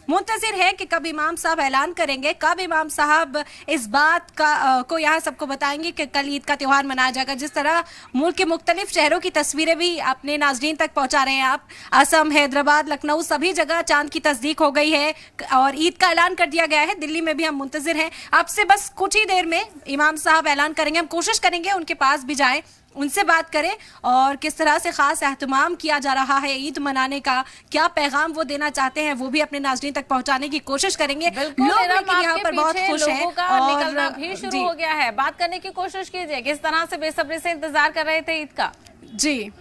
मुंतजिर है कि कब इमाम साहब ऐलान करेंगे, कब इमाम साहब इस बात का को यहाँ सबको बताएंगे कि कल ईद का त्यौहार मनाया जाएगा। जिस तरह मुल्क के मुख्तलिफ शहरों की तस्वीरें भी अपने नाजरीन तक पहुंचा रहे हैं आप, असम, हैदराबाद, लखनऊ, सभी जगह चांद की तस्दीक हो गई है और ईद का ऐलान कर दिया गया है। दिल्ली में भी हम मुंतजिर हैं, आपसे बस कुछ ही देर में इमाम साहब ऐलान करेंगे। हम कोशिश करेंगे उनके पास भी जाएं, उनसे बात करें और किस तरह से खास एहतमाम किया जा रहा है ईद मनाने का, क्या पैगाम वो देना चाहते हैं वो भी अपने नाज़रीन तक पहुंचाने की कोशिश करेंगे। लोग यहाँ पर बहुत खुश हैं और निकलना भी शुरू हो गया है। बात करने की कोशिश कीजिए, किस तरह से बेसब्री से इंतजार कर रहे थे ईद का। जी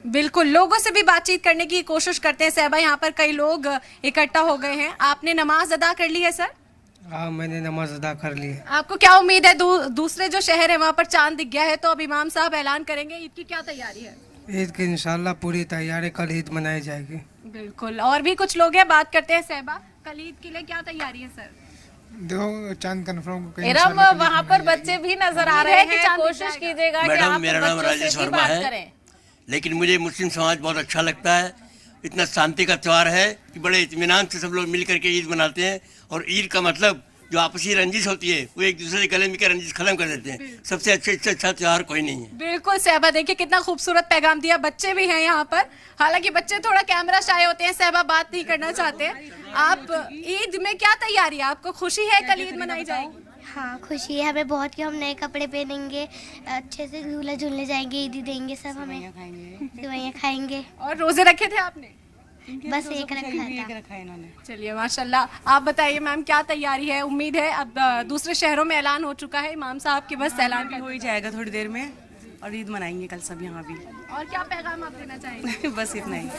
बिल्कुल, लोगों से भी बातचीत करने की कोशिश करते हैं। सहबा, यहाँ पर कई लोग इकट्ठा हो गए हैं, आपने नमाज अदा कर ली है सर? हाँ, मैंने नमाज अदा कर ली है। आपको क्या उम्मीद है, दूसरे जो शहर है वहाँ पर चांद दिख गया है, तो अब इमाम साहब ऐलान करेंगे, ईद की क्या तैयारी है? ईद की इंशाल्लाह पूरी तैयारी, कल ईद मनाई जाएगी। बिल्कुल, और भी कुछ लोग हैं, बात करते हैं। सहबा, कल ईद के लिए क्या तैयारी है सर? देखो चांद कन्फर्म इरम, वहाँ पर बच्चे भी नजर आ रहे हैं, कोशिश कीजिएगा कि आप मेरा नाम राजेश वर्मा है, लेकिन मुझे मुस्लिम समाज बहुत अच्छा लगता है। इतना शांति का त्यौहार है कि बड़े इत्मीनान से सब लोग मिल करके ईद मनाते हैं और ईद का मतलब जो आपसी रंजिश होती है वो एक दूसरे के गले मिलकर रंजिश खत्म कर देते हैं। सबसे अच्छा त्यौहार कोई नहीं है। बिल्कुल सहबा, देखिए कितना खूबसूरत पैगाम दिया। बच्चे भी हैं यहाँ पर, हालांकि बच्चे थोड़ा कैमरा शाय होते हैं, सहबा बात नहीं करना चाहते। आप ईद में क्या तैयारी है, आपको खुशी है कल ईद मनाई जाएगी? हाँ खुशी है हमें बहुत कि हम नए कपड़े पहनेंगे, अच्छे से झूला झूलने जाएंगे, ईदी देंगे सब हमें, सेवइयाँ खाएंगे। और रोजे रखे थे आपने? बस एक रखा था। चलिए माशाल्लाह। आप बताइए मैम, क्या तैयारी है? उम्मीद है अब दूसरे शहरों में ऐलान हो चुका है इमाम साहब की, बस ऐलान हो ही जाएगा थोड़ी देर में और ईद मनाएंगे कल सब यहाँ भी। और क्या पैगाम आप देना चाहेंगे? बस इतना ही।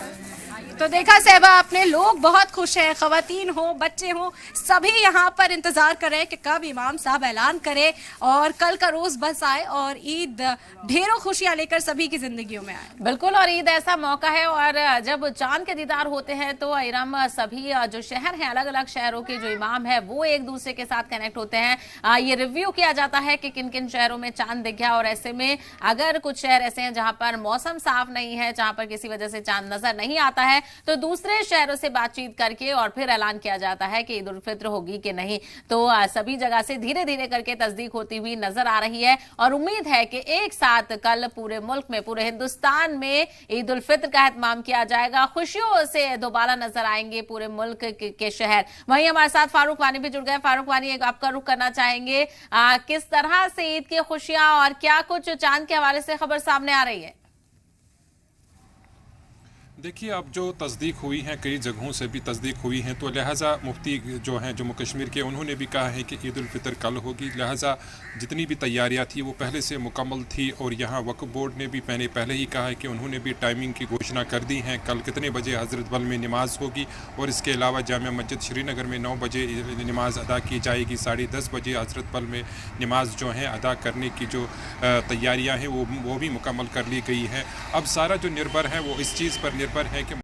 तो देखा सहबा आपने, लोग बहुत खुश हैं, खवातीन हो, बच्चे हो, सभी यहाँ पर इंतजार कर रहे हैं कि कब इमाम साहब ऐलान करे और कल का रोज बस आए और ईद ढेरों खुशियां लेकर सभी की जिंदगियों में आए। बिल्कुल, और ईद ऐसा मौका है और जब चांद के दीदार होते हैं तो इरम सभी जो शहर हैं, अलग अलग शहरों के जो इमाम है वो एक दूसरे के साथ कनेक्ट होते हैं। ये रिव्यू किया जाता है कि किन किन शहरों में चांद दिख गया और ऐसे में अगर कुछ शहर ऐसे हैं जहां पर मौसम साफ नहीं है, जहां पर किसी वजह से चांद नजर नहीं आता है, तो दूसरे शहरों से बातचीत करके और फिर ऐलान किया जाता है कि ईद उल फित्र होगी कि नहीं। तो सभी जगह से धीरे धीरे करके तस्दीक होती हुई नजर आ रही है और उम्मीद है कि एक साथ कल पूरे मुल्क में, पूरे हिंदुस्तान में ईद उल फित्र का एहतमाम किया जाएगा। खुशियों से दोबारा नजर आएंगे पूरे मुल्क के शहर। वहीं हमारे साथ फारूक वानी भी जुड़ गए। फारूक वानी, एक आपका रुख करना चाहेंगे, किस तरह से ईद की खुशियां और क्या कुछ चांद के हवाले से खबर सामने आ रही है? देखिए, अब जो तस्दीक हुई हैं, कई जगहों से भी तस्दीक हुई हैं, तो लिहाजा मुफ्ती जो हैं जम्मू कश्मीर के, उन्होंने भी कहा है कि ईद उल फितर कल होगी। लिहाजा जितनी भी तैयारियां थी वो पहले से मुकम्मल थी और यहाँ वक्फ बोर्ड ने भी पहले ही कहा है कि उन्होंने भी टाइमिंग की घोषणा कर दी है, कल कितने बजे हज़रत बल में नमाज होगी और इसके अलावा जामिया मस्जिद श्रीनगर में 9 बजे नमाज अदा की जाएगी, 10:30 बजे हज़रत बल में नमाज जो है अदा करने की जो तैयारियाँ हैं वो भी मुकम्मल कर ली गई हैं। अब सारा जो निर्भर है वो इस चीज़ पर निर्भर है कि